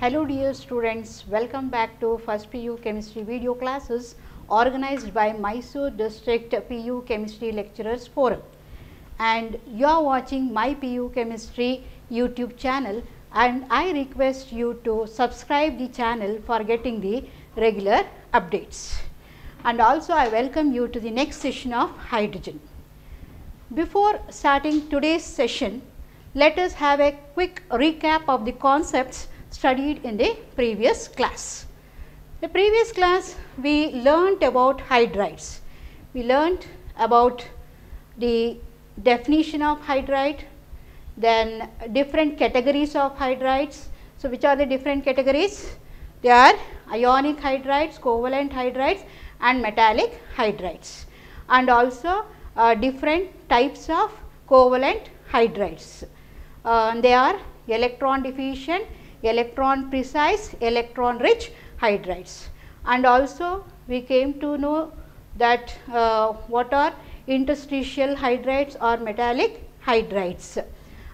Hello dear students, welcome back to First PU Chemistry video classes organized by Mysore District PU Chemistry Lecturers Forum. And you are watching my PU Chemistry YouTube channel, and I request you to subscribe the channel for getting the regular updates. And also I welcome you to the next session of hydrogen. Before starting today's session, let us have a quick recap of the concepts studied in the previous class. The previous class we learnt about hydrides. We learnt about the definition of hydride, then different categories of hydrides. So, which are the different categories? They are ionic hydrides, covalent hydrides and metallic hydrides, and also different types of covalent hydrides. They are electron deficient, electron precise, electron rich hydrides. And also we came to know that what are interstitial hydrides or metallic hydrides,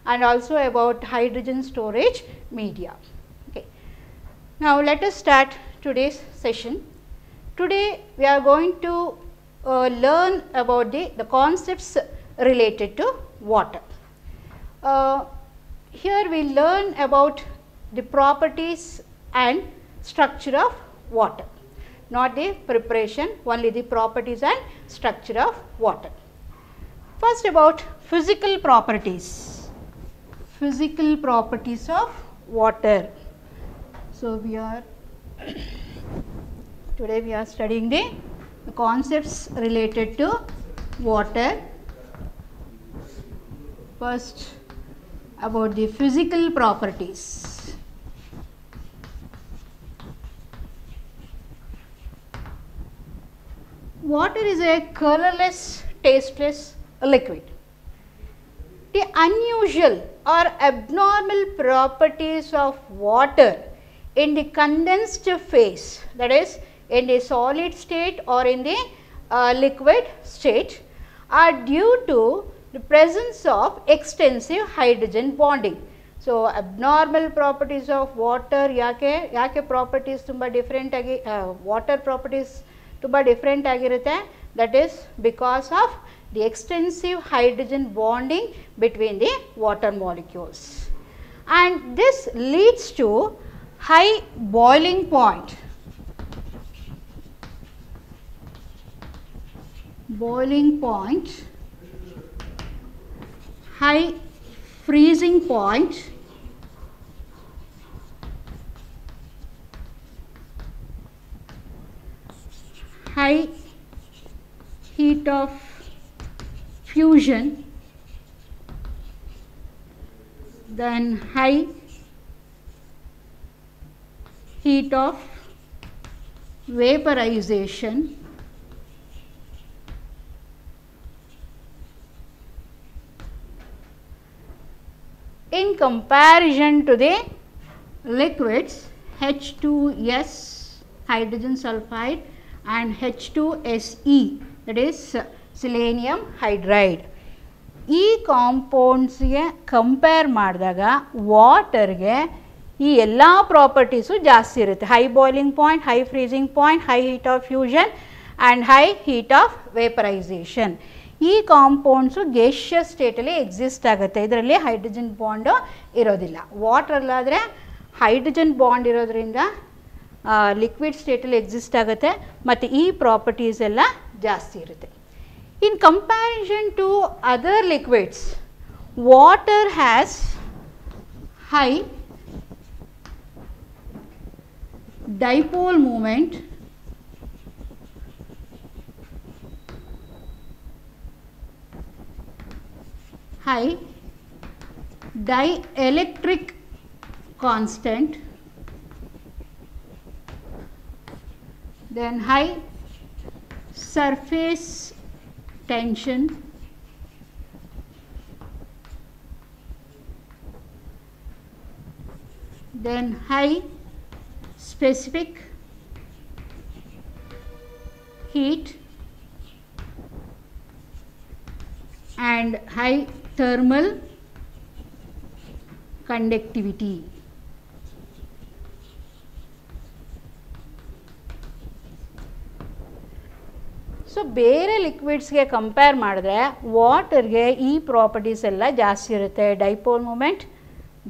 and also about hydrogen storage media. Okay. Now let us start today's session. Today we are going to learn about the concepts related to water. Here we learn about the properties and structure of water, not the preparation, only the properties and structure of water. First, about physical properties. Physical properties of water. So, today we are studying the concepts related to water. First, about the physical properties. Water is a colorless, tasteless liquid. The unusual or abnormal properties of water in the condensed phase, that is in the solid state or in the liquid state, are due to the presence of extensive hydrogen bonding. So, abnormal properties of water yake properties tumba different water properties tumba different agirutte, that is because of the extensive hydrogen bonding between the water molecules, and this leads to high boiling point, high freezing point, high heat of fusion, then high heat of vaporization, in comparison to the liquids H2S hydrogen sulfide and H2SE, that is selenium hydride. ಈ ಕಾಂಪೌಂಡ್ಸ್ಗೆ compare ಮಾಡಿದಾಗ ವಾಟರ್ಗೆ ಈ ಎಲ್ಲ properties ಜಾಸ್ತಿ ಇರುತ್ತೆ. High boiling point, high freezing point, high heat of fusion and high heat of vaporisation. ಈ compounds gaseous ಸ್ಟೇಟಲ್ಲಿ exist ಆಗುತ್ತೆ. ಇದರಲ್ಲಿ hydrogen bond ಇರೋದಿಲ್ಲ. ವಾಟ್ರಲ್ಲಾದರೆ ಹೈಡ್ರೋಜನ್ ಬಾಂಡ್ ಇರೋದ್ರಿಂದ ಲಿಕ್ವಿಡ್ ಸ್ಟೇಟಲ್ಲಿ ಎಕ್ಸಿಸ್ಟ್ ಆಗುತ್ತೆ ಮತ್ತು ಈ ಪ್ರಾಪರ್ಟೀಸ್ ಎಲ್ಲ ಜಾಸ್ತಿ ಇರುತ್ತೆ. In comparison to other liquids, water has high dipole moment, high dielectric constant, then high surface tension, then high specific heat and high thermal conductivity. So ಬೇರೆ ಲಿಕ್ವಿಡ್ಸ್ಗೆ compare ಮಾಡಿದ್ರೆ ವಾಟರ್ಗೆ ಈ ಪ್ರಾಪರ್ಟೀಸ್ ಎಲ್ಲ ಜಾಸ್ತಿ ಇರುತ್ತೆ. Dipole moment,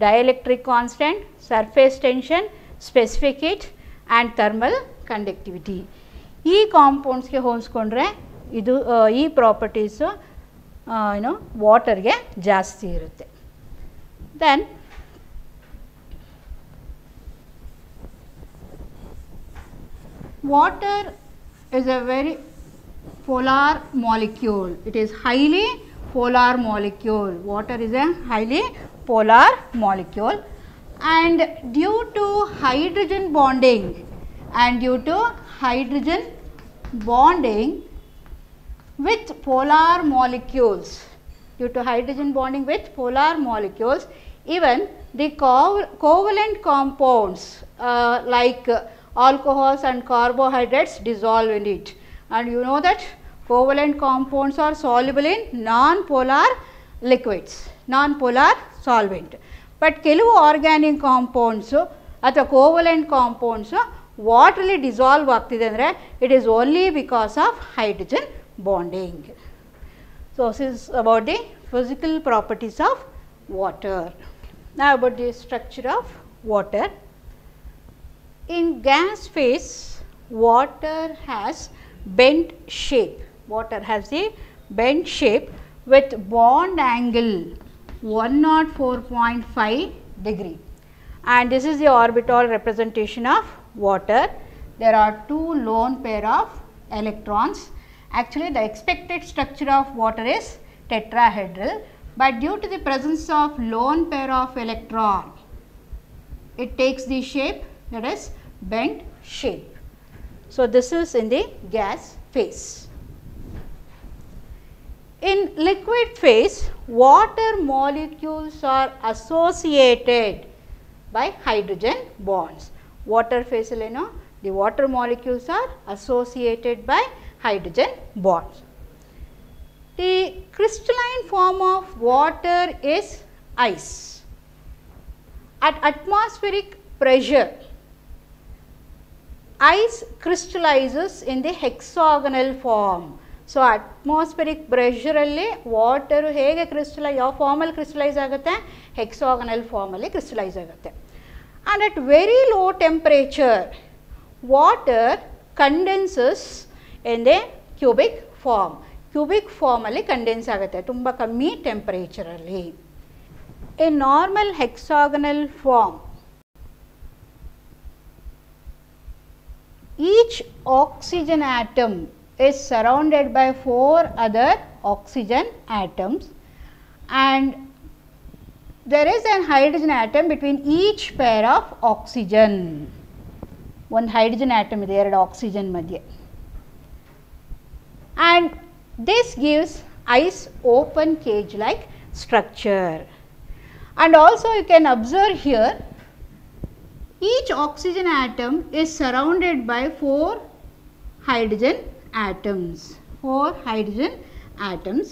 dielectric constant, surface tension, specific heat and thermal conductivity. ಈ ಕಾಂಪೌಂಡ್ಸ್ಗೆ ಹೋಲಿಸ್ಕೊಂಡ್ರೆ ಇದು ಈ ಪ್ರಾಪರ್ಟೀಸು ವಾಟರ್ಗೆ ಜಾಸ್ತಿ ಇರುತ್ತೆ. Then water is a very polar molecule. It is highly polar molecule. Water is a highly polar molecule, and due to hydrogen bonding with polar molecules, even the covalent compounds like alcohols and carbohydrates dissolve in it, and you know that covalent compounds are soluble in non-polar liquids, non-polar solvent. But ಕೆಲವು organic compounds ಅಥವಾ covalent compounds ವಾಟ್ರಲ್ಲಿ dissolve ಆಗ್ತಿದೆ ಅಂದರೆ it is only because of hydrogen bonding. So this is about the physical properties of water. Now about the structure of water. In gas phase, water has bent shape. Water has a bent shape with bond angle 104.5 degree, and this is the orbital representation of water. There are two lone pair of electrons. Actually, the expected structure of water is tetrahedral, but due to the presence of lone pair of electron, it takes the shape that is bent shape. So this is in the gas phase. In liquid phase, water molecules are associated by hydrogen bonds. Water phase alleno the water molecules are associated by hydrogen bonds. The crystalline form of water is ice. At atmospheric pressure, ice crystallizes in the hexagonal form. So atmospheric pressure alli water hege crystallize ಯಾವ form ಅಲ್ಲಿ crystallize ಆಗುತ್ತೆ, hexagonal form ಅಲ್ಲಿ crystallize ಆಗುತ್ತೆ. And at very low temperature, water condenses in the cubic form. Cubic form ಅಲ್ಲಿ condense ಆಗುತ್ತೆ ತುಂಬ ಕಮ್ಮಿ temperature ಅಲ್ಲಿ. In normal hexagonal form, each oxygen atom is surrounded by 4 other oxygen atoms, and there is an hydrogen atom between each pair of oxygen. One hydrogen atom ಇದೆ ಎರಡು oxygen ಮಧ್ಯೆ, and this gives ice open cage like structure. And also you can observe here, each oxygen atom is surrounded by 4 hydrogen atoms. 4 hydrogen atoms.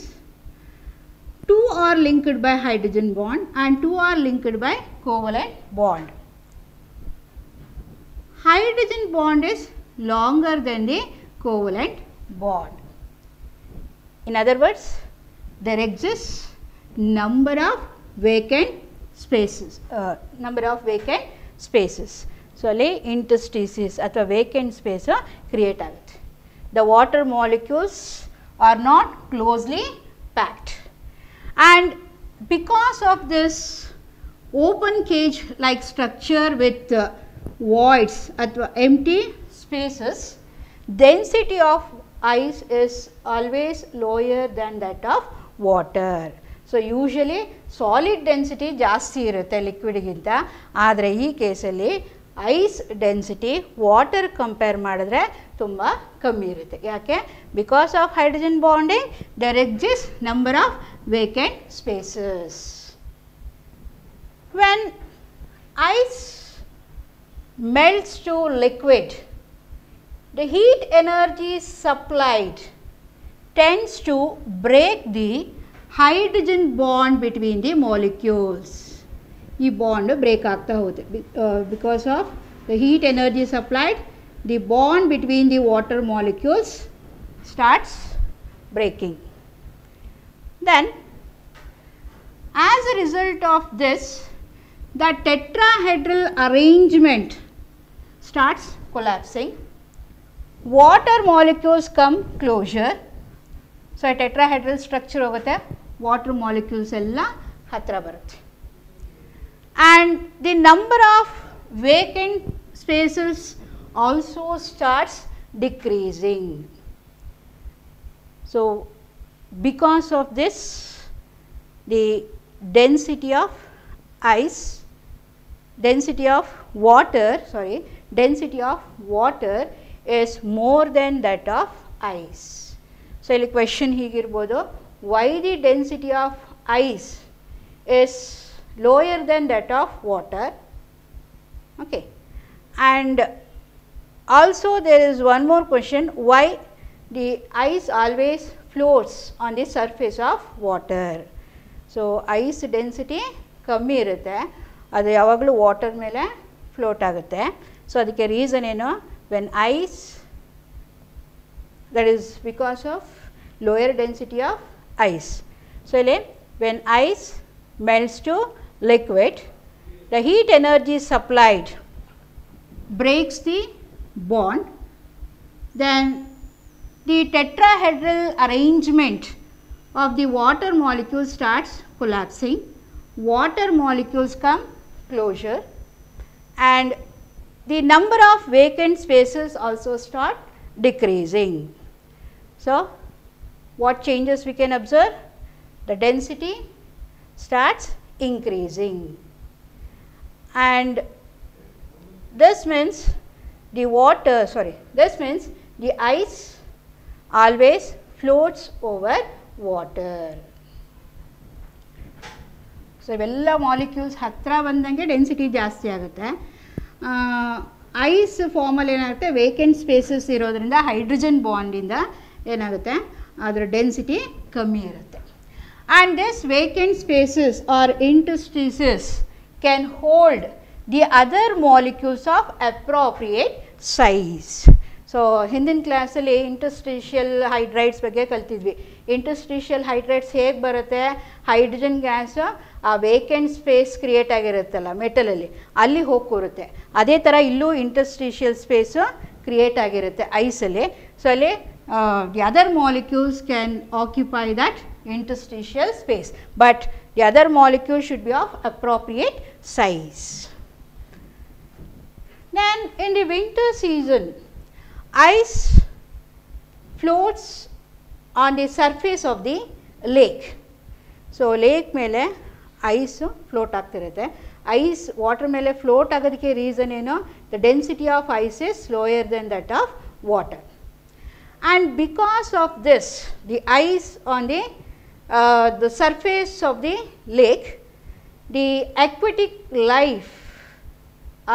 2 are linked by hydrogen bond and 2 are linked by covalent bond. Hydrogen bond is longer than the covalent bond. In other words, there exists number of vacant spaces. So ಅಲ್ಲಿ interstices ಅಥವಾ vacant space create ಆಗುತ್ತೆ. The water molecules are not closely packed, and because of this open cage like structure with voids ಅಥವಾ empty spaces, density of ice is always lower than that of water. So usually solid density ಜಾಸ್ತಿ ಇರುತ್ತೆ ಲಿಕ್ವಿಡ್ಗಿಂತ, ಆದರೆ ಈ ಕೇಸಲ್ಲಿ ice density water compare ಮಾಡಿದ್ರೆ ತುಂಬ ಕಮ್ಮಿ ಇರುತ್ತೆ. ಯಾಕೆ? Because of hydrogen bonding there exist number of vacant spaces. When ice melts to liquid, the heat energy supplied tends to break the hydrogen bond between the molecules. ಈ bond break ಆಗ್ತಾ ಹೋಗುತ್ತೆ because of the heat energy supplied, the bond between the water molecules starts breaking. Then as a result of this, the tetrahedral arrangement starts collapsing. Water molecules come closure. So, a tetrahedral structure hogutte, water molecules ella hatra barutte. And the number of vacant spaces also starts decreasing. So, because of this, the density of ice, density of water is more than that of ice. So, ಇಲ್ಲಿ question ಹೀಗಿರ್ಬೋದು, why the density of ice is lower than that of water, okay. And also there is one more question, why the ice always floats on the surface of water. So, ice density ಕಮ್ಮಿ ಇರುತ್ತೆ, ಅದು ಯಾವಾಗಲೂ water ಮೇಲೆ float ಆಗುತ್ತೆ. So ಅದಕ್ಕೆ reason ಏನು, when ice, that is because of lower density of ice. So, when ice melts to liquid, the heat energy supplied breaks the bond, then the tetrahedral arrangement of the water molecule starts collapsing, water molecules come closure, and the number of vacant spaces also start decreasing. So, what changes we can observe? The density starts increasing, and this means the ice always floats over water. So, ಇವೆಲ್ಲ molecules ಹತ್ತಿರ ಬಂದಂಗೆ density ಜಾಸ್ತಿ ಆಗುತ್ತೆ. Ice ಫಾರ್ಮಲ್ಲಿ ಏನಾಗುತ್ತೆ, vacant spaces ಇರೋದ್ರಿಂದ hydrogen ಬಾಂಡಿಂದ ಏನಾಗುತ್ತೆ, ಅದರ ಡೆನ್ಸಿಟಿ ಕಮ್ಮಿ ಇರುತ್ತೆ. And this vacant spaces are interstices can hold the other molecules of appropriate size. So ಹಿಂದಿನ ಕ್ಲಾಸಲ್ಲಿ ಇಂಟರ್ಸ್ಟಿಷಿಯಲ್ ಹೈಡ್ರೈಡ್ಸ್ ಬಗ್ಗೆ ಕಲ್ತಿದ್ವಿ. ಇಂಟರ್ಸ್ಟಿಷಿಯಲ್ ಹೈಡ್ರೈಡ್ಸ್ ಹೇಗೆ ಬರುತ್ತೆ, ಹೈಡ್ರೋಜನ್ ಗ್ಯಾಸ್ ಆ ವೇಕೆಂಟ್ ಸ್ಪೇಸ್ ಕ್ರಿಯೇಟ್ ಆಗಿರುತ್ತಲ್ಲ ಮೆಟಲಲ್ಲಿ, ಅಲ್ಲಿ ಹೋಗಿ ಕೂರುತ್ತೆ. ಅದೇ ಥರ ಇಲ್ಲೂ ಇಂಟರ್ಸ್ಟಿಷಿಯಲ್ ಸ್ಪೇಸು ಕ್ರಿಯೇಟ್ ಆಗಿರುತ್ತೆ ಐಸಲ್ಲಿ. ಸೊ ಅಲ್ಲಿ the other molecules can occupy that interstitial space, but the other molecule should be of appropriate size. Then in the winter season, ice floats on the surface of the lake. So lake mele ice float ಆಗ್ತಿರುತ್ತೆ. Ice water ಮೇಲೆ float ಆಗೋದಕ್ಕೆ reason ಏನು, the density of ice is lower than that of water, and because of this the ice on the surface of the lake, the aquatic life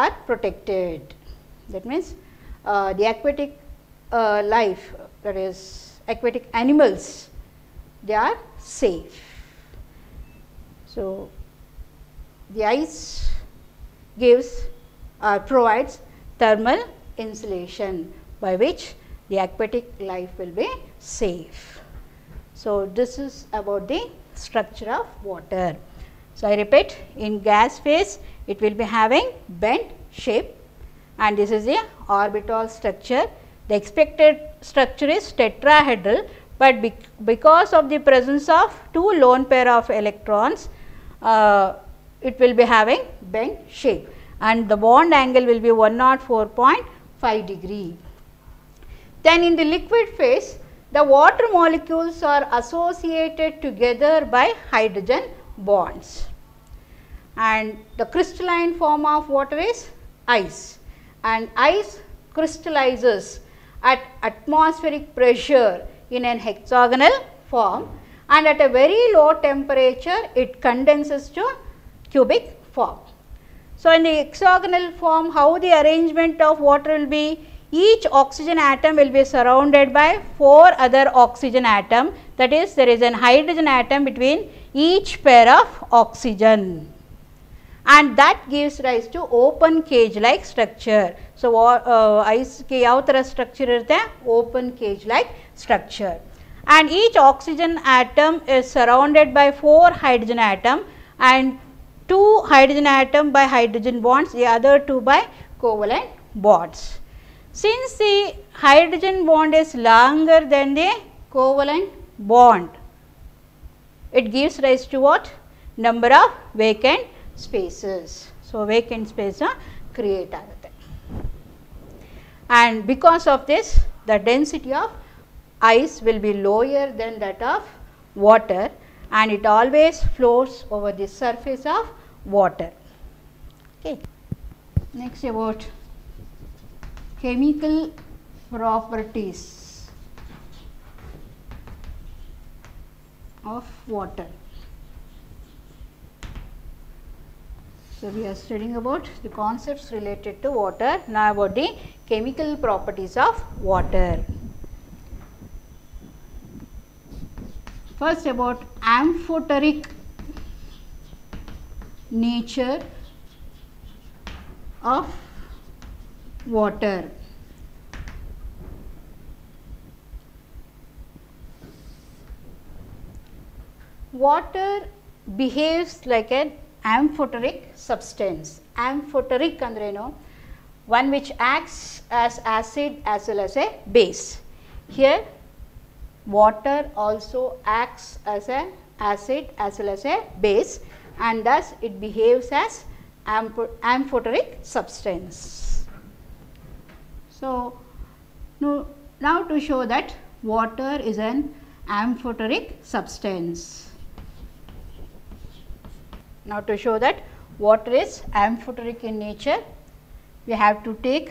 are protected. That means the aquatic life, that is aquatic animals, they are safe. So the ice gives provides thermal insulation by which the aquatic life will be safe. So this is about the structure of water. So I repeat, in gas phase it will be having bent shape, and this is the orbital structure. The expected structure is tetrahedral, but because of the presence of two lone pair of electrons, it will be having bent shape, and the bond angle will be 104.5 degree. Then in the liquid phase, the water molecules are associated together by hydrogen bonds, and the crystalline form of water is ice, and ice crystallizes at atmospheric pressure in an hexagonal form, and at a very low temperature it condenses to cubic form. So in the hexagonal form, how the arrangement of water will be, each oxygen atom will be surrounded by 4 other oxygen atom, that is there is an hydrogen atom between each pair of oxygen, and that gives rise to open cage like structure. So ice ಗೆ ಯಾವ ಥರ structure ಇರುತ್ತೆ, open cage like structure. And each oxygen atom is surrounded by 4 hydrogen atom and 2 hydrogen atom by hydrogen bonds, the other 2 by covalent bonds. Since the hydrogen bond is longer than the covalent bond, it gives rise to what? Number of vacant spaces. So vacant space create ಆಗುತ್ತೆ. And because of this, the density of ice will be lower than that of water, and it always floats over the surface of water. Okay. Next, about chemical properties of water. So we are studying about the concepts related to water. Now about the chemical properties of water. First, about amphoteric nature of water. Water behaves like an amphoteric substance. Amphoteric andreno, one which acts as acid as well as a base. Here water also acts as an acid as well as a base, and thus it behaves as amphoteric substance. So now to show that water is an amphoteric substance. Now to show that water is amphoteric in nature, we have to take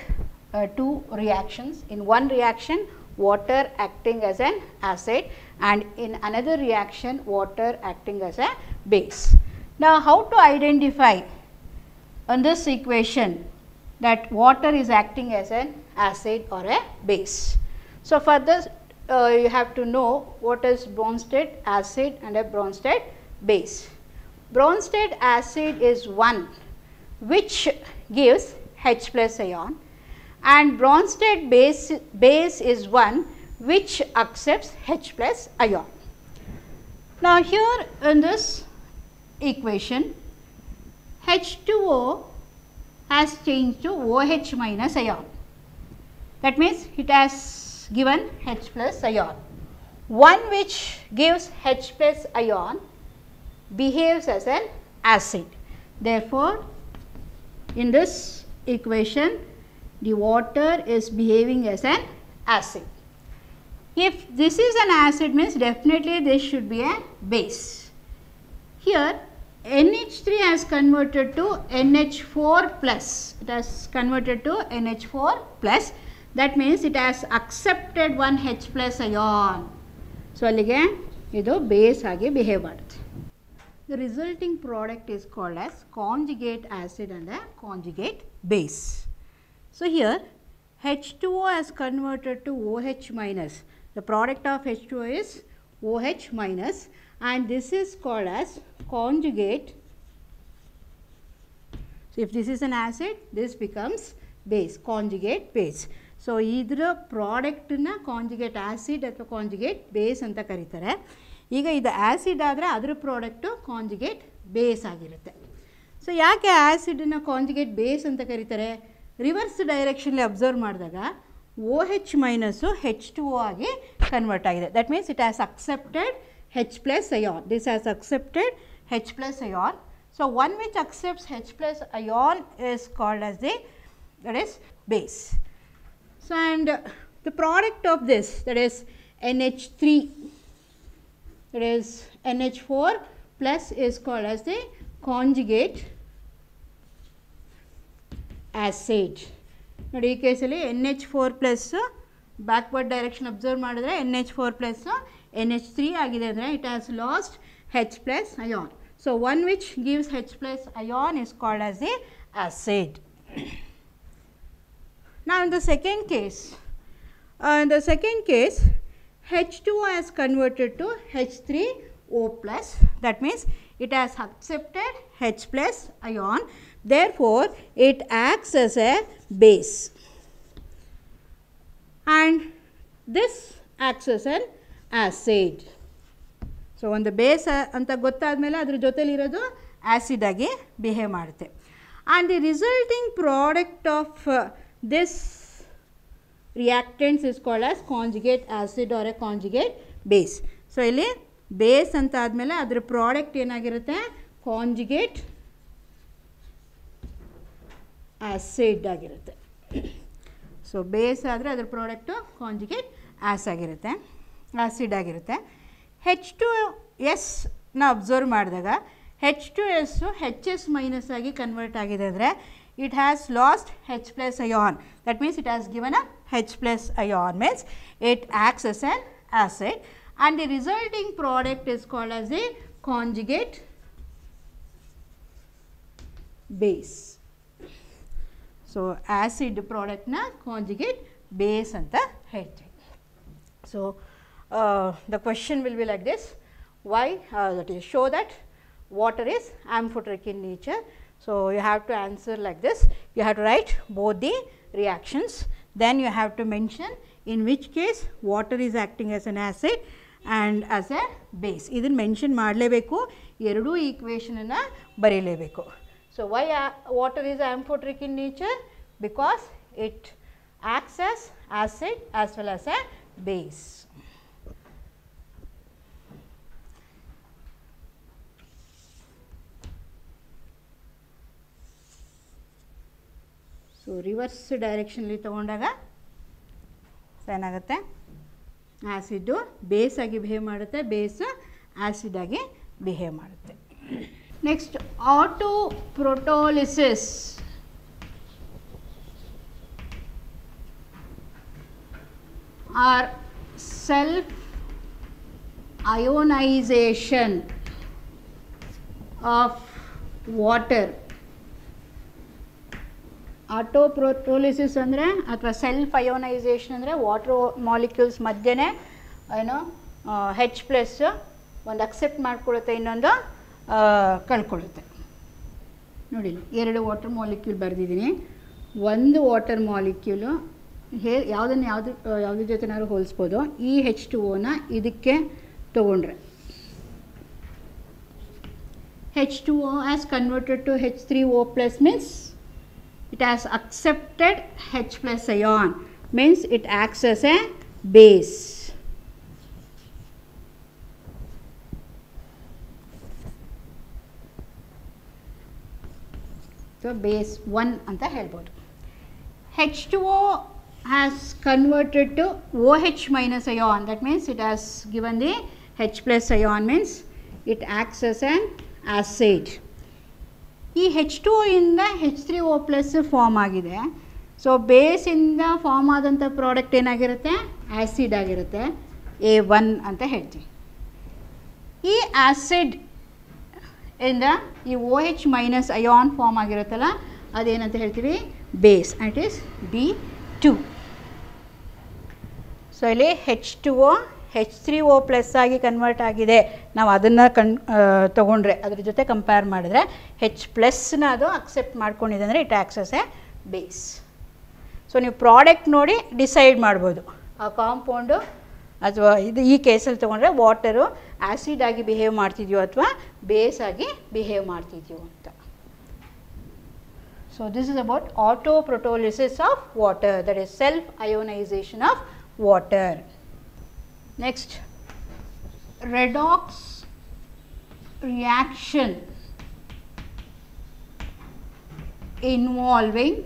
2 reactions. In one reaction, water acting as an acid, and in another reaction, water acting as a base. Now how to identify on this equation that water is acting as an acid or a base? So for this you have to know what is Bronsted acid and a Bronsted base. Bronsted acid is one which gives H plus ion, and Bronsted base is one which accepts H plus ion. Now here in this equation, H2O has changed to OH minus ion. That means it has given H plus ion. One which gives H plus ion behaves as an acid. Therefore, in this equation, the water is behaving as an acid. If this is an acid, means definitely this should be a base. Here NH3 has converted to NH4 plus. It has converted to NH4 plus. That means it has accepted one H plus ion. So allige idu base agi behave ಮಾಡುತ್ತೆ. The resulting product is called as conjugate acid and a conjugate base. So here H2O has converted to OH minus. The product of H2O is OH minus, and this is called as conjugate. So if this is an acid, this becomes base, conjugate base. So either product na conjugate acid ಅಥವಾ conjugate base ಅಂತ ಕರೀತಾರೆ. ಈಗ ಇದು acid ಆದರೆ ಅದರ product conjugate base ಆಗಿರುತ್ತೆ. So ಯಾಕೆ ಆ್ಯಸಿಡನ್ನ conjugate base ಅಂತ ಕರೀತಾರೆ? ರಿವರ್ಸ್ ಡೈರೆಕ್ಷನಲ್ಲಿ ಅಬ್ಸರ್ವ್ ಮಾಡಿದಾಗ OH ಮೈನಸ್ಸು H2O ಆಗಿ ಕನ್ವರ್ಟ್ ಆಗಿದೆ. That means it has accepted H plus ion. This has accepted H plus ion. So one which accepts H plus ion is called as the, that is, base. So and the product of this, that is NH3, that is NH4 plus, is called as the conjugate acid. ನೋಡಿ ಈ ಕೇಸಲ್ಲಿ NH4 plus backward direction observe ಮಾಡಿದ್ರೆ NH4 plus NH3 ಆಗಿದೆ ಅಂದರೆ it has last H plus ion. So one which gives H plus ion is called as the acid. Now in the second case, H2O has converted to H3O plus. That means it has accepted H plus ion. Therefore, it acts as a base. and this acts as an acid. So ಒಂದು base ಅಂತ ಗೊತ್ತಾದಮೇಲೆ ಅದ್ರ ಜೊತೆಲಿರೋದು acid ಆಗಿ behave ಮಾಡುತ್ತೆ. And the resulting product of this reactants is called as conjugate acid or a conjugate base. So ಇಲ್ಲಿ base ಅಂತ ಆದಮೇಲೆ ಅದರ product ಏನಾಗಿರುತ್ತೆ, ಕಾಂಜುಗೇಟ್ ಆ್ಯಸಿಡ್ ಆಗಿರುತ್ತೆ. ಸೊ ಬೇಸ್ ಆದರೆ ಅದರ ಪ್ರಾಡಕ್ಟು ಕಾಂಜುಗೇಟ್ ಆ್ಯಸಿಡ್ ಆಗಿರುತ್ತೆ. H2S ಅಬ್ಸರ್ವ್ ಮಾಡಿದಾಗ H2S HS ಮೈನಸ್ ಆಗಿ ಕನ್ವರ್ಟ್ ಆಗಿದೆ ಅಂದರೆ it has lost H plus ion. That means it has given a H plus ion, means it acts as an acid, and the resulting product is called as a conjugate base. So acid product na conjugate base anta ಹೇಳ್ತೀವಿ. So the question will be like this: why that is show that water is amphoteric in nature. So you have to answer like this. You have to write both the reactions, then you have to mention in which case water is acting as an acid and as a base. ಇದನ್ನು mention ಮಾಡಲೇಬೇಕು, ಎರಡೂ ಈಕ್ವೇಷನನ್ನು ಬರೀಲೇಬೇಕು. So why water is amphoteric in nature? Because it acts as acid as well as a base. So reverse ಡೈರೆಕ್ಷನಲ್ಲಿ ತೊಗೊಂಡಾಗ ಏನಾಗುತ್ತೆ, acid base ಆಗಿ behave ಮಾಡುತ್ತೆ, base acid ಆಗಿ behave ಮಾಡುತ್ತೆ. Next autoprotolysis or self ionisation of water. Autoprotolysis ಅಂದರೆ ಅಥವಾ self ionisation ಅಂದರೆ ವಾಟರ್ ಮಾಲಿಕ್ಯೂಲ್ಸ್ ಮಧ್ಯೆ ಏನೋ H ಪ್ಲಸ್ ಒಂದು ಅಕ್ಸೆಪ್ಟ್ ಮಾಡಿಕೊಳ್ಳುತ್ತೆ, ಇನ್ನೊಂದು ಕಳ್ಕೊಳ್ಳುತ್ತೆ. ನೋಡಿ ಎರಡು ವಾಟರ್ ಮಾಲಿಕ್ಯೂಲ್ ಬರೆದಿದ್ದೀನಿ. ಒಂದು ವಾಟರ್ ಮಾಲಿಕ್ಯೂಲು ಯಾವುದ್ರ ಜೊತೆನಾದ್ರು ಹೋಲಿಸ್ಬೋದು. ಈ H2Oನ ಇದಕ್ಕೆ ತೊಗೊಂಡ್ರೆ H2O has converted to H3O plus means it has accepted H plus ion, means it acts as a base. So base 1 anta helbodu. H2O has converted to OH minus ion, that means it has given the H plus ion, means it acts as an acid. ಈ H2O ಇಂದ H3O plus form ಆಗಿದೆ. So ಬೇಸಿಂದ form ಆದಂಥ product ಏನಾಗಿರುತ್ತೆ, acid ಆಗಿರುತ್ತೆ, A1 ಅಂತ ಹೇಳ್ತೀವಿ. ಈ acid ಇಂದ ಈ OH ಮೈನಸ್ ಅಯಾನ್ ಫಾರ್ಮ್ ಆಗಿರುತ್ತಲ್ಲ, ಅದೇನಂತ ಹೇಳ್ತೀವಿ, base, and it is B2. So ಇಲ್ಲಿ H2O H3O ಪ್ಲಸ್ ಆಗಿ ಕನ್ವರ್ಟ್ ಆಗಿದೆ. ನಾವು ಅದನ್ನು ತೊಗೊಂಡ್ರೆ ಅದ್ರ ಜೊತೆ ಕಂಪೇರ್ ಮಾಡಿದ್ರೆ H ಪ್ಲಸ್ನ ಅದು ಅಕ್ಸೆಪ್ಟ್ ಮಾಡ್ಕೊಂಡಿದೆ ಅಂದರೆ it acts as a base. So ನೀವು ಪ್ರಾಡಕ್ಟ್ ನೋಡಿ ಡಿಸೈಡ್ ಮಾಡ್ಬೋದು ಆ ಕಾಂಪೌಂಡು ಅಥವಾ ಈ ಕೇಸಲ್ಲಿ ತೊಗೊಂಡ್ರೆ ವಾಟರು ಆ್ಯಸಿಡ್ ಆಗಿ ಬಿಹೇವ್ ಮಾಡ್ತಿದ್ಯೋ ಅಥವಾ ಬೇಸ್ ಆಗಿ ಬಿಹೇವ್ ಮಾಡ್ತಿದ್ಯೋ ಅಂತ. So this is about autoprotolysis of water, that is self ionisation of water. Next, redox reaction involving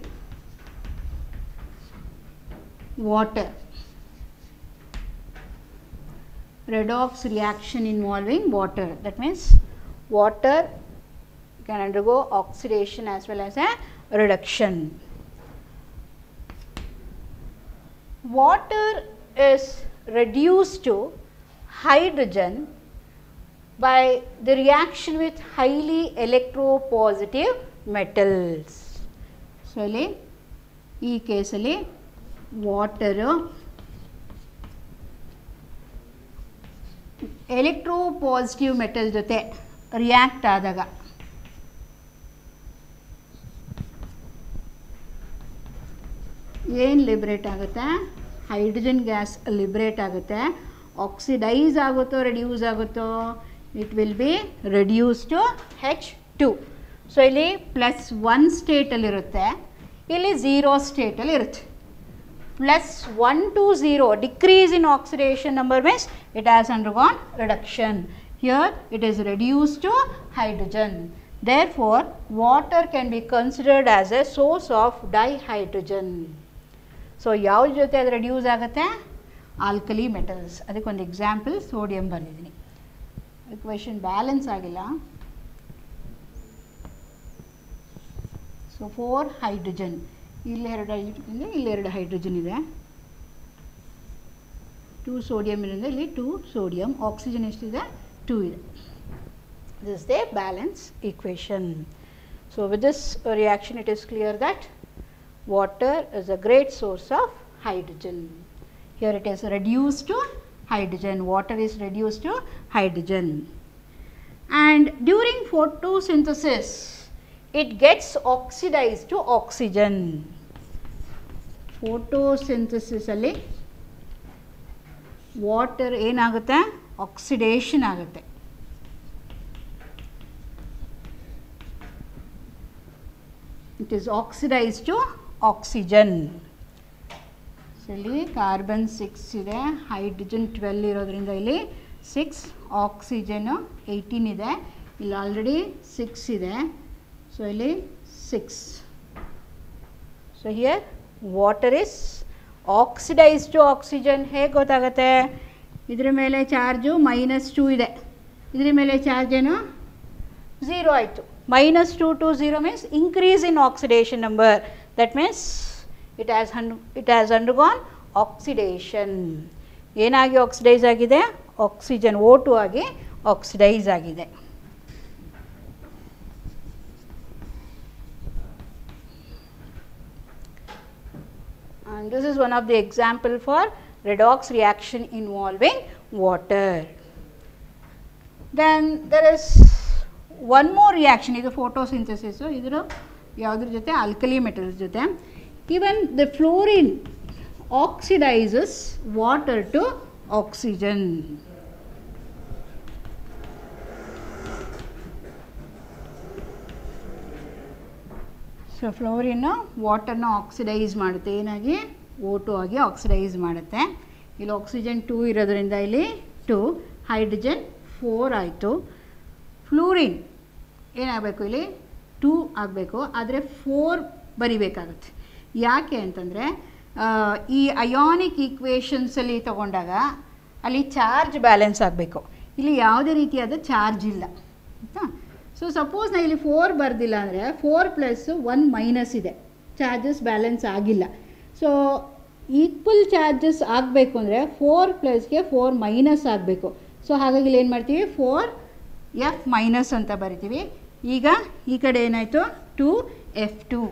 water. Redox reaction involving water, that means water can undergo oxidation as well as a reduction. Water is reduced to hydrogen by the reaction with highly electropositive metals. So ಇಲ್ಲಿ ಈ ಕೇಸಲ್ಲಿ water electropositive metal ಜೊತೆ react ಆದಾಗ ಏನು liberate ಆಗುತ್ತೆ, hydrogen gas liberate ಆಗುತ್ತೆ. Oxidise ಆಗುತ್ತೋ reduce ಆಗುತ್ತೋ, it will be reduce to H2. So ಇಲ್ಲಿ +1 ಸ್ಟೇಟಲ್ಲಿರುತ್ತೆ, ಇಲ್ಲಿ 0 ಸ್ಟೇಟಲ್ಲಿ ಇರುತ್ತೆ. +1 to 0, decrease in oxidation number means it has undergone reduction. Here it is reduced to hydrogen. Therefore, water can be considered as a source of dihydrogen. So, ಯಾವ್ದು ಜೊತೆ ಅದು reduce ಆಗುತ್ತೆ? Alkali metals. ಅದಕ್ಕೊಂದು example sodium ಬಂದಿದ್ದೀನಿ. Equation balance ಆಗಿಲ್ಲ. So 4 hydrogen, ಇಲ್ಲಿ 2 hydrogen ಇದೆ, ಇಲ್ಲಿ 2 ಹೈಡ್ರೋಜನ್ ಇದೆ. 2 ಸೋಡಿಯಂ ಇರೋದ್ರಿಂದ ಇಲ್ಲಿ 2 ಸೋಡಿಯಂ. ಆಕ್ಸಿಜನ್ ಎಷ್ಟಿದೆ? 2 ಇದೆ. This is the balance equation. So with this reaction it is clear that water is a great source of hydrogen. Here it is reduced to hydrogen. Water is reduced to hydrogen. And during photosynthesis it gets oxidized to oxygen. Photosynthesis alli water ಏನಾಗುತ್ತೆ? Oxidation ಆಗುತ್ತೆ. It is oxidized to oxygen. So ಇಲ್ಲಿ carbon 6 ಇದೆ, hydrogen 12 ಇರೋದ್ರಿಂದ ಇಲ್ಲಿ 6, oxygen 18 ಇದೆ, ಇಲ್ಲಿ already 6 ಇದೆ. So ಇಲ್ಲಿ 6. So here water is oxidised to oxygen. ಹೇಗೆ ಗೊತ್ತಾಗುತ್ತೆ? ಇದರ ಮೇಲೆ ಚಾರ್ಜು -2 ಇದೆ, ಇದರ ಮೇಲೆ ಚಾರ್ಜ್ ಏನು? 0 ಆಯಿತು. -2 to 0 means increase in oxidation number. That means it has undergone oxidation. ಏನಾಗಿ ಆಕ್ಸಿಡೈಸ್ ಆಗಿದೆ? ಆಕ್ಸಿಜನ್ O2 ಆಗಿ ಆಕ್ಸಿಡೈಸ್ ಆಗಿದೆ. And this is one of the example for redox reaction involving water. Then there is one more reaction, ಇದು photosynthesis. ಇದರ ಯಾವುದ್ರ ಜೊತೆ? Alkali metals ಜೊತೆ. Even the fluorine oxidizes water to oxygen. So fluorine ವಾಟರ್ನ oxidise ಮಾಡುತ್ತೆ, ಏನಾಗಿ? O2 ಆಗಿ oxidise ಮಾಡುತ್ತೆ. ಇಲ್ಲಿ ಆಕ್ಸಿಜನ್ 2 ಇರೋದ್ರಿಂದ ಇಲ್ಲಿ 2, ಹೈಡ್ರೋಜನ್ 4 ಆಯಿತು. ಫ್ಲೂರಿನ್ ಏನಾಗಬೇಕು? ಇಲ್ಲಿ 2 ಆಗಬೇಕು, ಆದರೆ 4 ಬರಿಬೇಕಾಗುತ್ತೆ. ಯಾಕೆ ಅಂತಂದರೆ ಈ ಅಯಾನಿಕ್ ಈಕ್ವೇಷನ್ಸಲ್ಲಿ ತಗೊಂಡಾಗ ಅಲ್ಲಿ ಚಾರ್ಜ್ ಬ್ಯಾಲೆನ್ಸ್ ಆಗಬೇಕು. ಇಲ್ಲಿ ಯಾವುದೇ ರೀತಿಯಾದ ಚಾರ್ಜ್ ಇಲ್ಲ ಆಯಿತಾ. ಸೊ ಸಪೋಸ್ ನಾನು ಇಲ್ಲಿ 4 ಬರೆದಿಲ್ಲ ಅಂದರೆ 4 + 1 ಮೈನಸ್ ಇದೆ, ಚಾರ್ಜಸ್ ಬ್ಯಾಲೆನ್ಸ್ ಆಗಿಲ್ಲ. ಸೊ ಈಕ್ವಲ್ ಚಾರ್ಜಸ್ ಆಗಬೇಕು ಅಂದರೆ 4 + 4 ಮೈನಸ್ ಆಗಬೇಕು. ಸೊ ಹಾಗಾಗಿ ಇಲ್ಲಿ ಏನು ಮಾಡ್ತೀವಿ? 4F- ಅಂತ ಬರಿತೀವಿ. ಈಗ ಈ ಕಡೆ ಏನಾಯಿತು? 2F2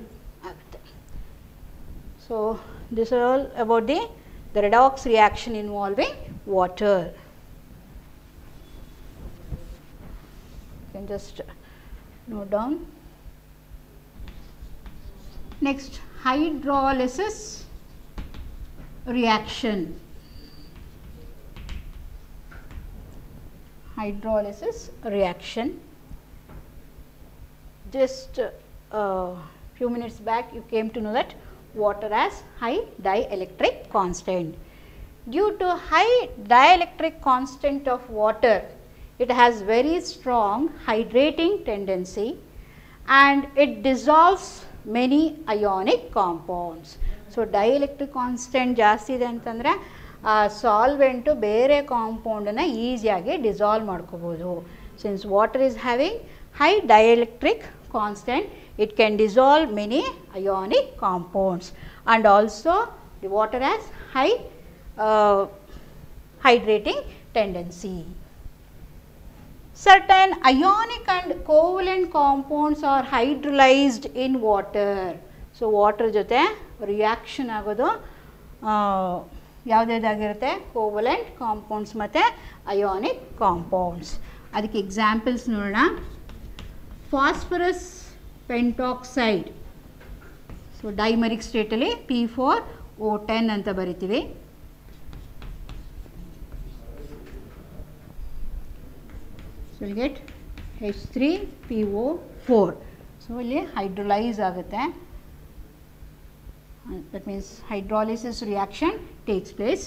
ಆಗುತ್ತೆ. So this are all about the redox reaction involving water. You can just note down. Next, hydrolysis reaction. Hydrolysis reaction. Just few minutes back you came to know that water has high dielectric constant. Due to high dielectric constant of water, it has very strong hydrating tendency and it dissolves many ionic compounds. So dielectric constant ಜಾಸ್ತಿ ಇದೆ ಅಂತಂದರೆ ಸಾಲ್ವೆಂಟು ಬೇರೆ ಕಾಂಪೌಂಡನ್ನು ಈಸಿಯಾಗಿ dissolve ಮಾಡ್ಕೋಬೋದು. Since water is having high dielectric constant, it can dissolve many ionic compounds, and also the water has high hydrating tendency. Certain ionic and covalent compounds are hydrolyzed in water. So water ಜೊತೆ reaction ಆಗೋದು ಯಾವುದಾಗಿರುತ್ತೆ? Covalent compounds ಮತ್ತು ionic compounds. ಅದಕ್ಕೆ examples ನೋಡೋಣ. Phosphorus pentoxide, so dimeric ಸ್ಟೇಟಲ್ಲಿ P4O10 ಅಂತ ಬರಿತೀವಿ. So will get H3PO4. So ಇಲ್ಲಿ ಹೈಡ್ರೋಲೈಸ್ ಆಗುತ್ತೆ. That means hydrolysis reaction takes place.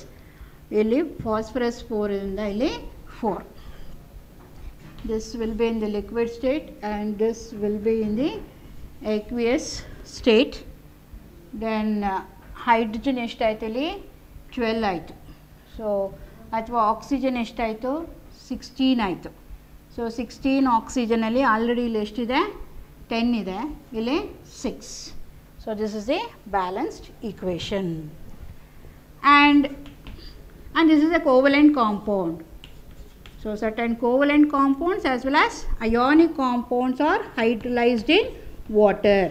ಇಲ್ಲಿ ಫಾಸ್ಫರಸ್ 4 ಇಂದ ಇಲ್ಲಿ 4. This will be in the liquid state and this will be in the aqueous state. Then hydrogen ಎಷ್ಟಾಯಿತು ಇಲ್ಲಿ 12 ಆಯಿತು. ಸೊ ಅಥವಾ oxygen ಎಷ್ಟಾಯಿತು 16 ಆಯಿತು. ಸೊ 16 ಆಕ್ಸಿಜನಲ್ಲಿ ಆಲ್ರೆಡಿ ಇಲ್ಲಿ ಎಷ್ಟಿದೆ 10 ಇದೆ, ಇಲ್ಲಿ 6. So this is A balanced equation. and this is a covalent compound. So certain covalent compounds as well as ionic compounds are hydrolyzed in water.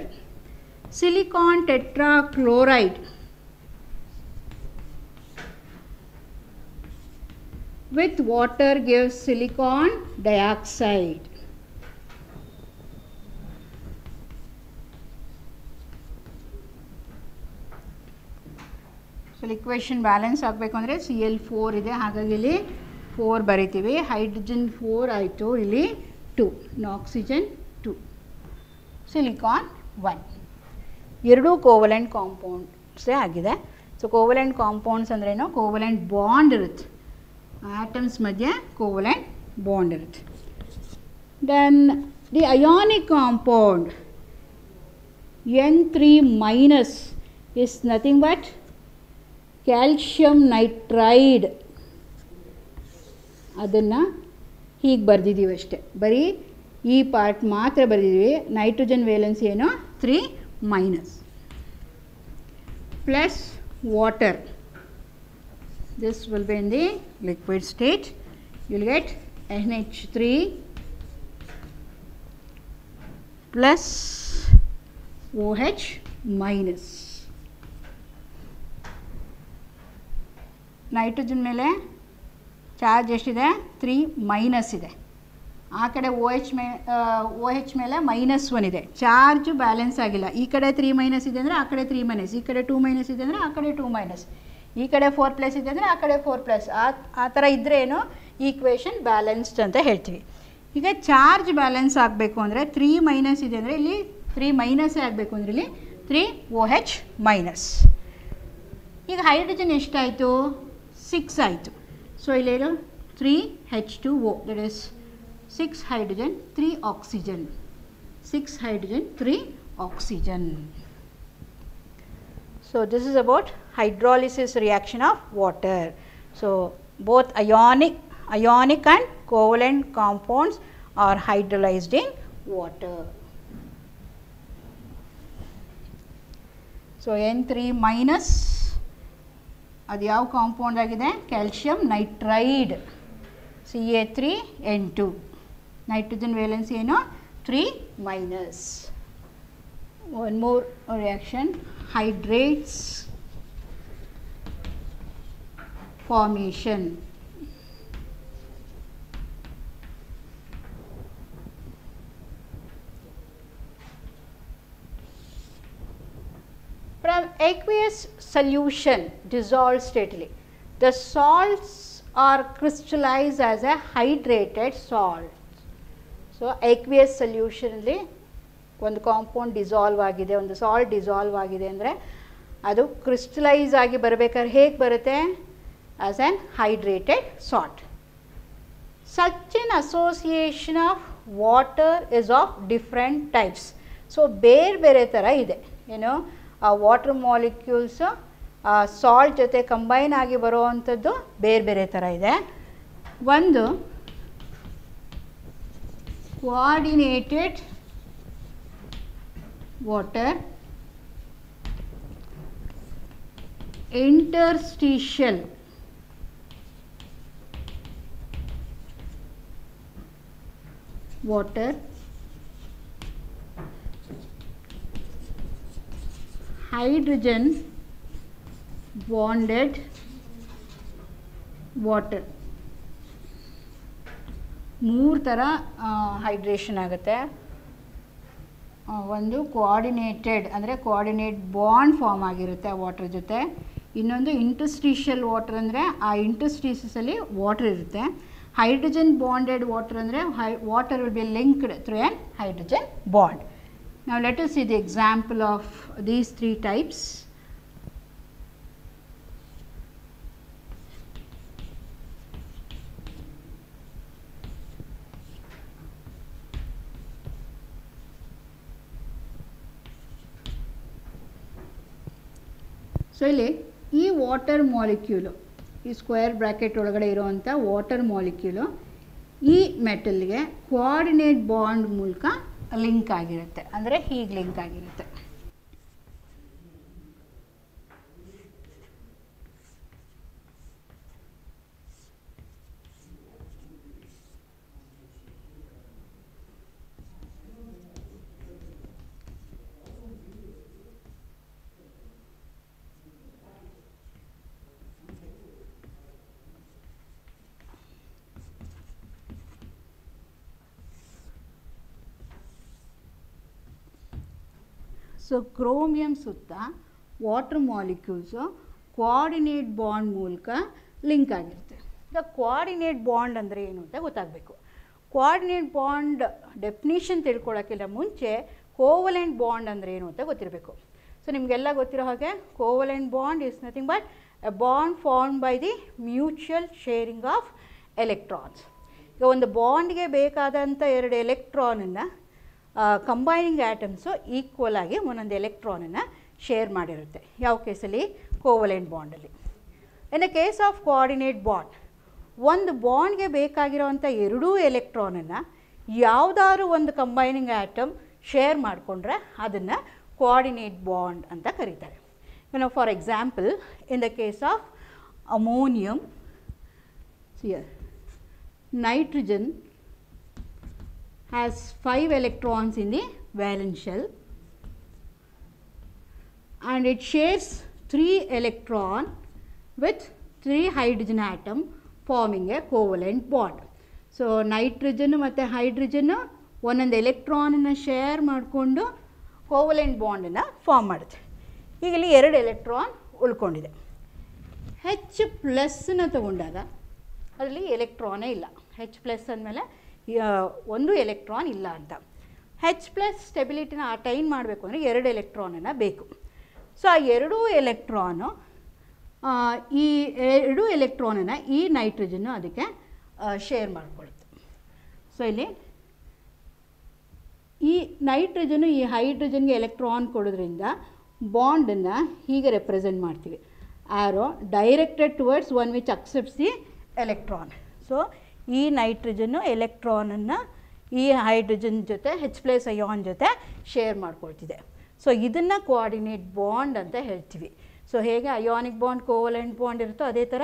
Silicon tetrachloride with water gives silicon dioxide. So equation balance ಆಗಬೇಕು ಅಂದರೆ Cl4 ಇದೆ, ಹಾಗಾಗಿ ಇಲ್ಲಿ 4 ಬರಿತೀವಿ. Hydrogen 4 ಆಯಿತು, ಇಲ್ಲಿ 2, oxygen 2, silicon 1. ಎರಡೂ covalent ಕಾಂಪೌಂಡ್ಸೇ ಆಗಿದೆ. ಸೊ ಕೋವಲೆಂಟ್ ಕಾಂಪೌಂಡ್ಸ್ ಅಂದ್ರೇನು, ಕೋವಲೆಂಟ್ ಬಾಂಡ್ ಇರುತ್ತೆ, ಆಟಮ್ಸ್ ಮಧ್ಯೆ ಕೋವಲೆಂಟ್ ಬಾಂಡ್ ಇರುತ್ತೆ. Then the ionic compound N3- is nothing but calcium nitride. ಅದನ್ನು ಹೀಗೆ ಬರೆದಿದ್ದೀವಿ ಅಷ್ಟೆ, ಬರೀ ಈ ಪಾರ್ಟ್ ಮಾತ್ರ ಬರೆದಿದ್ದೀವಿ. ನೈಟ್ರೋಜನ್ ವೇಲೆನ್ಸಿ ಏನು 3- plus water. This will be in the liquid state. You will get NH3 plus OH-. Nitrogen ಮೇಲೆ charge ಎಷ್ಟಿದೆ 3- ಇದೆ. ಆ ಕಡೆ OH ಮೇಲೆ -1 ಇದೆ. ಚಾರ್ಜ್ ಬ್ಯಾಲೆನ್ಸ್ ಆಗಿಲ್ಲ. ಈ ಕಡೆ 3- ಇದೆ ಅಂದರೆ ಆ ಕಡೆ 3-, ಈ ಕಡೆ 2- ಇದೆ ಅಂದರೆ ಆ ಕಡೆ 2-, ಈ ಕಡೆ 4+ ಇದೆ ಅಂದರೆ ಆ ಕಡೆ 4+. ಆ ಥರ ಇದ್ದರೆ ಏನು ಈಕ್ವೇಷನ್ ಬ್ಯಾಲೆನ್ಸ್ಡ್ ಅಂತ ಹೇಳ್ತೀವಿ. ಈಗ ಚಾರ್ಜ್ ಬ್ಯಾಲೆನ್ಸ್ ಆಗಬೇಕು ಅಂದರೆ 3- ಇದೆ ಅಂದರೆ ಇಲ್ಲಿ 3- ಆಗಬೇಕು ಅಂದರೆ ಇಲ್ಲಿ 3OH-. ಈಗ ಹೈಡ್ರೋಜನ್ ಎಷ್ಟಾಯಿತು 6 ಆಯಿತು. ಸೊ ಇಲ್ಲೇನು 3H2O, that is 6 hydrogen 3 oxygen. 6 hydrogen 3 oxygen. So this is about hydrolysis reaction of water. So both ionic and covalent compounds are hydrolyzed in water. So N3- ಅದು ಯಾವ ಕಾಂಪೌಂಡ್ ಆಗಿದೆ, calcium nitride Ca3N2. Nitrogen valency ಏನು 3-. One more reaction, hydrates formation. From aqueous solution dissolved stately, the salts are crystallized as a hydrated salt. So aqueous solution ಅಲ್ಲಿ ಒಂದು compound dissolve ಆಗಿದೆ, ಒಂದು salt dissolve ಆಗಿದೆ ಅಂದರೆ ಅದು crystallise ಆಗಿ ಬರಬೇಕಾದ್ರೆ ಹೇಗೆ ಬರುತ್ತೆ, as an hydrated salt. Such N association of water is of different types. So ಬೇರೆ ಬೇರೆ ಥರ ಇದೆ, ಏನು ಆ ವಾಟರ್ ಮಾಲಿಕ್ಯೂಲ್ಸು ಸಾಲ್ಟ್ ಜೊತೆ ಕಂಬೈನ್ ಆಗಿ ಬರುವಂಥದ್ದು ಬೇರೆ ಬೇರೆ ಥರ ಇದೆ. ಒಂದು coordinated water, interstitial water, hydrogen bonded water. ಮೂರು ಥರ ಹೈಡ್ರೇಷನ್ ಆಗುತ್ತೆ. ಒಂದು ಕೋಆರ್ಡಿನೇಟೆಡ್ ಅಂದರೆ ಕೋಆರ್ಡಿನೇಟ್ ಬಾಂಡ್ ಫಾರ್ಮ್ ಆಗಿರುತ್ತೆ ಆ ವಾಟರ್ ಜೊತೆ. ಇನ್ನೊಂದು ಇಂಟರ್ಸ್ಟಿಷಿಯಲ್ ವಾಟರ್ ಅಂದರೆ ಆ ಇಂಟರ್ಸ್ಟಿಷಿಯಸಲ್ಲಿ ವಾಟರ್ ಇರುತ್ತೆ, Hydrogen bonded water andre water will be linked through an hydrogen bond. Now let us see the example of these three types. So ಇಲ್ಲಿ ಈ ವಾಟರ್ ಮಾಲಿಕ್ಯೂಲು, ಈ ಸ್ಕ್ವೇರ್ ಬ್ರ್ಯಾಕೆಟ್ ಒಳಗಡೆ ಇರುವಂಥ ವಾಟರ್ ಮಾಲಿಕ್ಯೂಲು ಈ ಮೆಟಲ್ಗೆ coordinate bond ಮೂಲಕ link ಆಗಿರುತ್ತೆ, ಅಂದರೆ ಹೀಗೆ ಲಿಂಕ್ ಆಗಿರುತ್ತೆ. ಸೊ ಕ್ರೋಮಿಯಂ ಸುತ್ತ ವಾಟರ್ ಮಾಲಿಕ್ಯೂಲ್ಸು ಕೋಆರ್ಡಿನೇಟ್ ಬಾಂಡ್ ಮೂಲಕ ಲಿಂಕ್ ಆಗಿರುತ್ತೆ. ಈಗ ಕೋಆರ್ಡಿನೇಟ್ ಬಾಂಡ್ ಅಂದರೆ ಏನು ಅಂತ ಗೊತ್ತಾಗಬೇಕು. ಕೋಆರ್ಡಿನೇಟ್ ಬಾಂಡ್ ಡೆಫಿನಿಷನ್ ತಿಳ್ಕೊಳ್ಳೋಕ್ಕಿಂತ ಮುಂಚೆ ಕೋವಲೆಂಟ್ ಬಾಂಡ್ ಅಂದರೆ ಏನು ಅಂತ ಗೊತ್ತಿರಬೇಕು. ಸೊ ನಿಮಗೆಲ್ಲ ಗೊತ್ತಿರೋ ಹಾಗೆ covalent bond is nothing but a bond form by the mutual sharing of electrons. ಈಗ ಒಂದು ಬಾಂಡ್ಗೆ ಬೇಕಾದಂಥ ಎರಡು ಎಲೆಕ್ಟ್ರಾನನ್ನು ಕಂಬೈನಿಂಗ್ ಆಟಮ್ಸು ಈಕ್ವಲ್ ಆಗಿ ಒಂದೊಂದು ಎಲೆಕ್ಟ್ರಾನನ್ನು ಶೇರ್ ಮಾಡಿರುತ್ತೆ. ಯಾವ ಕೇಸಲ್ಲಿ? ಕೋವಲೆಂಟ್ ಬಾಂಡಲ್ಲಿ. In the case of coordinate bond, ಒಂದು ಬಾಂಡ್ಗೆ ಬೇಕಾಗಿರೋವಂಥ ಎರಡೂ ಎಲೆಕ್ಟ್ರಾನನ್ನು ಯಾವುದಾದ್ರೂ ಒಂದು ಕಂಬೈನಿಂಗ್ ಆಟಮ್ ಶೇರ್ ಮಾಡಿಕೊಂಡ್ರೆ ಅದನ್ನು ಕೋಆರ್ಡಿನೇಟ್ ಬಾಂಡ್ ಅಂತ ಕರೀತಾರೆ. For example, in the case of ammonium, nitrogen has 5 electrons in the valence shell and it shares 3 electron with 3 hydrogen atom forming a covalent bond. So nitrogen ಮತ್ತು hydrogen ಒಂದೊಂದು ಎಲೆಕ್ಟ್ರಾನನ್ನು share ಮಾಡಿಕೊಂಡು covalent ಬಾಂಡನ್ನು form ಮಾಡುತ್ತೆ. ಈಗ ಇಲ್ಲಿ 2 electron ಉಳ್ಕೊಂಡಿದೆ. H ಪ್ಲಸ್ನ ತಗೊಂಡಾಗ ಅದರಲ್ಲಿ ಎಲೆಕ್ಟ್ರಾನೇ ಇಲ್ಲ. H plus ಅಂದಮೇಲೆ ಒಂದು ಎಲೆಕ್ಟ್ರಾನ್ ಇಲ್ಲ ಅಂತ. H ಪ್ಲಸ್ ಸ್ಟೆಬಿಲಿಟಿನ ಅಟೈನ್ ಮಾಡಬೇಕು ಅಂದರೆ 2 ಎಲೆಕ್ಟ್ರಾನನ್ನು ಬೇಕು. ಸೊ ಆ 2 ಎಲೆಕ್ಟ್ರಾನು ಈ 2 ಎಲೆಕ್ಟ್ರಾನನ್ನು ಈ ನೈಟ್ರೋಜನ್ನು ಅದಕ್ಕೆ ಶೇರ್ ಮಾಡಿಕೊಳ್ಳುತ್ತೆ. ಸೊ ಇಲ್ಲಿ ಈ ನೈಟ್ರೋಜನು ಈ ಹೈಡ್ರೋಜನ್ಗೆ ಎಲೆಕ್ಟ್ರಾನ್ ಕೊಡೋದ್ರಿಂದ ಬಾಂಡನ್ನು ಹೀಗೆ ರೆಪ್ರೆಸೆಂಟ್ ಮಾಡ್ತೀವಿ. Arrow directed towards one which accepts the electron. So ಈ ನೈಟ್ರೋಜನ್ನು ಎಲೆಕ್ಟ್ರಾನನ್ನು ಈ ಹೈಡ್ರೋಜನ್ ಜೊತೆ H+ ಅಯಾನ್ ಜೊತೆ ಶೇರ್ ಮಾಡ್ಕೊಳ್ತಿದೆ. ಸೊ ಇದನ್ನು ಕೋಆರ್ಡಿನೇಟ್ ಬಾಂಡ್ ಅಂತ ಹೇಳ್ತೀವಿ. ಸೊ ಹೇಗೆ ಅಯಾನಿಕ್ ಬಾಂಡ್ ಕೋವಲೆಂಟ್ ಬಾಂಡ್ ಇರುತ್ತೋ ಅದೇ ಥರ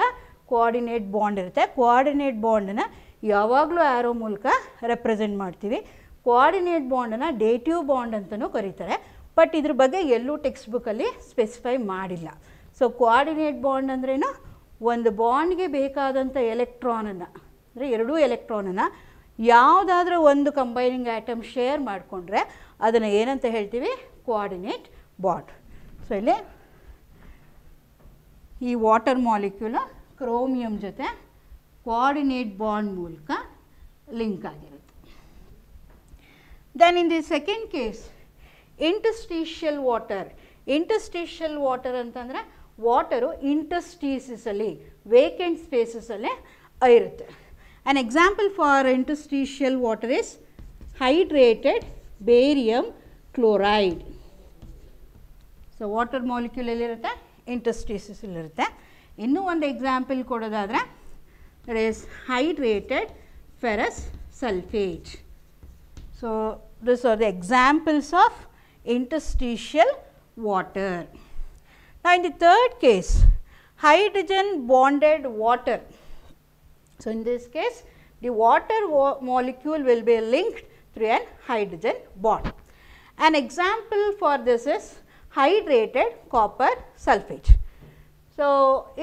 ಕೋಆರ್ಡಿನೇಟ್ ಬಾಂಡ್ ಇರುತ್ತೆ. ಕೋಆರ್ಡಿನೇಟ್ ಬಾಂಡನ್ನು ಯಾವಾಗಲೂ ಆ್ಯರೋ ಮೂಲಕ ರೆಪ್ರೆಸೆಂಟ್ ಮಾಡ್ತೀವಿ. ಕೋಆರ್ಡಿನೇಟ್ ಬಾಂಡನ್ನು ಡೇಟಿವ್ ಬಾಂಡ್ ಅಂತಲೂ ಕರೀತಾರೆ. ಬಟ್ ಇದ್ರ ಬಗ್ಗೆ ಎಲ್ಲೂ ಟೆಕ್ಸ್ಟ್ ಬುಕ್ಕಲ್ಲಿ ಸ್ಪೆಸಿಫೈ ಮಾಡಿಲ್ಲ. ಸೊ ಕೋಆರ್ಡಿನೇಟ್ ಬಾಂಡ್ ಅಂದ್ರೇನು, ಒಂದು ಬಾಂಡ್ಗೆ ಬೇಕಾದಂಥ ಎಲೆಕ್ಟ್ರಾನನ್ನು ಅಂದರೆ 2 ಎಲೆಕ್ಟ್ರಾನನ್ನು ಯಾವುದಾದ್ರೂ ಒಂದು ಕಂಬೈನಿಂಗ್ ಆಟಮ್ ಶೇರ್ ಮಾಡಿಕೊಂಡ್ರೆ ಅದನ್ನು ಏನಂತ ಹೇಳ್ತೀವಿ? Coordinate bond. ಸೊ ಇಲ್ಲಿ ಈ ವಾಟರ್ ಮಾಲಿಕ್ಯೂಲ್ ಕ್ರೋಮಿಯಂ ಜೊತೆ ಕೋಆರ್ಡಿನೇಟ್ ಬಾಂಡ್ ಮೂಲಕ ಲಿಂಕ್ ಆಗಿರುತ್ತೆ. Then in the second case interstitial water. Interstitial water ಅಂತಂದರೆ ವಾಟರು ಇಂಟರ್ಸ್ಟೀಸಲ್ಲಿ ವೇಕೆಂಟ್ ಸ್ಪೇಸಸಲ್ಲೇ ಇರುತ್ತೆ. An example for interstitial water is hydrated barium chloride. So water molecule ಎಲ್ಲಿರುತ್ತೆ? interstices ಇರುತ್ತೆ. ಇನ್ನೂ ಒಂದು example ಕೊಡೋದಾದರೆ that is hydrated ferrous sulfate. So these are the examples of interstitial water. Now in the third case, hydrogen bonded water. So in this case the water molecule will be linked through an hydrogen bond. An example for this is hydrated copper sulfate. So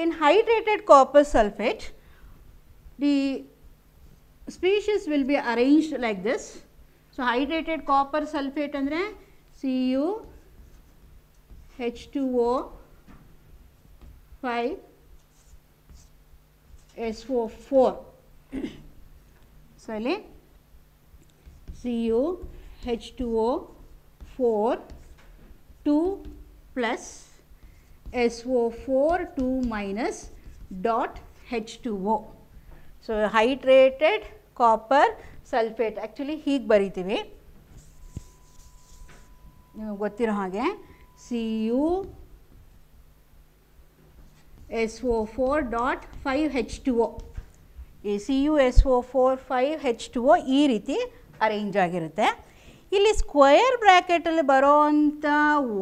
in hydrated copper sulfate the species will be arranged like this. So hydrated copper sulfate andre Cu H2O 5 SO4. So, ಇಲ್ಲಿ CuH2O4 2 plus SO4 2 minus dot H2O. So, hydrated copper sulphate actually ಹೀಗೆ ಬರೀತೀವಿ ನಿಮಗೆ ಗೊತ್ತಿರೋ ಹಾಗೆ CuSO4 dot 5H2O. ಈ CuSO4 5H2O ಈ ರೀತಿ arrange ಆಗಿರುತ್ತೆ. ಇಲ್ಲಿ ಸ್ಕ್ವೇರ್ ಬ್ರ್ಯಾಕೆಟಲ್ಲಿ ಬರೋವಂಥ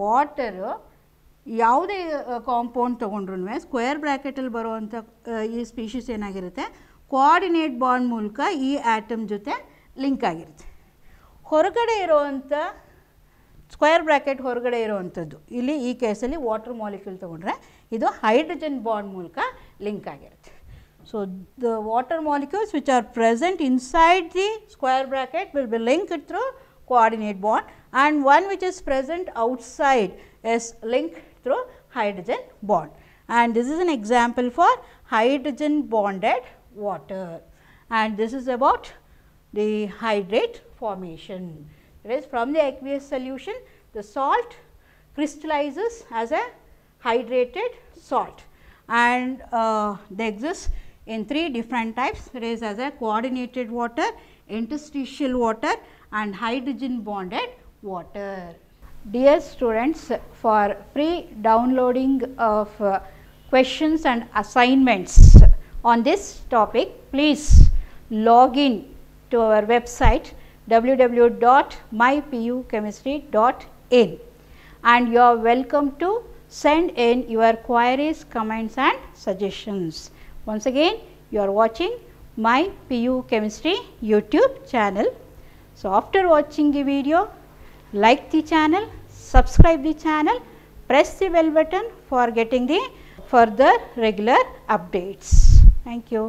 ವಾಟರು ಯಾವುದೇ ಕಾಂಪೌಂಡ್ ತೊಗೊಂಡ್ರೂ ಸ್ಕ್ವೇರ್ ಬ್ರ್ಯಾಕೆಟಲ್ಲಿ ಬರುವಂಥ ಈ ಸ್ಪೀಷೀಸ್ ಏನಾಗಿರುತ್ತೆ ಕೋಆರ್ಡಿನೇಟ್ ಬಾಂಡ್ ಮೂಲಕ ಈ ಆಟಮ್ ಜೊತೆ ಲಿಂಕ್ ಆಗಿರುತ್ತೆ. ಹೊರಗಡೆ ಇರೋವಂಥ ಸ್ಕ್ವೇರ್ ಬ್ರ್ಯಾಕೆಟ್ ಹೊರಗಡೆ ಇರೋವಂಥದ್ದು ಇಲ್ಲಿ ಈ ಕೇಸಲ್ಲಿ ವಾಟರ್ ಮಾಲಿಕ್ಯೂಲ್ ತೊಗೊಂಡ್ರೆ ಇದು ಹೈಡ್ರೋಜನ್ ಬಾಂಡ್ ಮೂಲಕ ಲಿಂಕ್ ಆಗಿರುತ್ತೆ. So the water molecules which are present inside the square bracket will be linked through coordinate bond, and one which is present outside is linked through hydrogen bond, and this is an example for hydrogen bonded water, and this is about the hydrate formation. That is, from the aqueous solution the salt crystallizes as a hydrated salt, and they exist in 3 different types. There is as a coordinated water, interstitial water, and hydrogen bonded water. Dear students, for free downloading of questions and assignments on this topic, please log in to our website www.mypuchemistry.in, and you are welcome to send in your queries, comments and suggestions. Once again, you are watching My PU Chemistry YouTube channel. So, after watching the video, like the channel, subscribe the channel, press the bell button for getting the further regular updates. Thank you.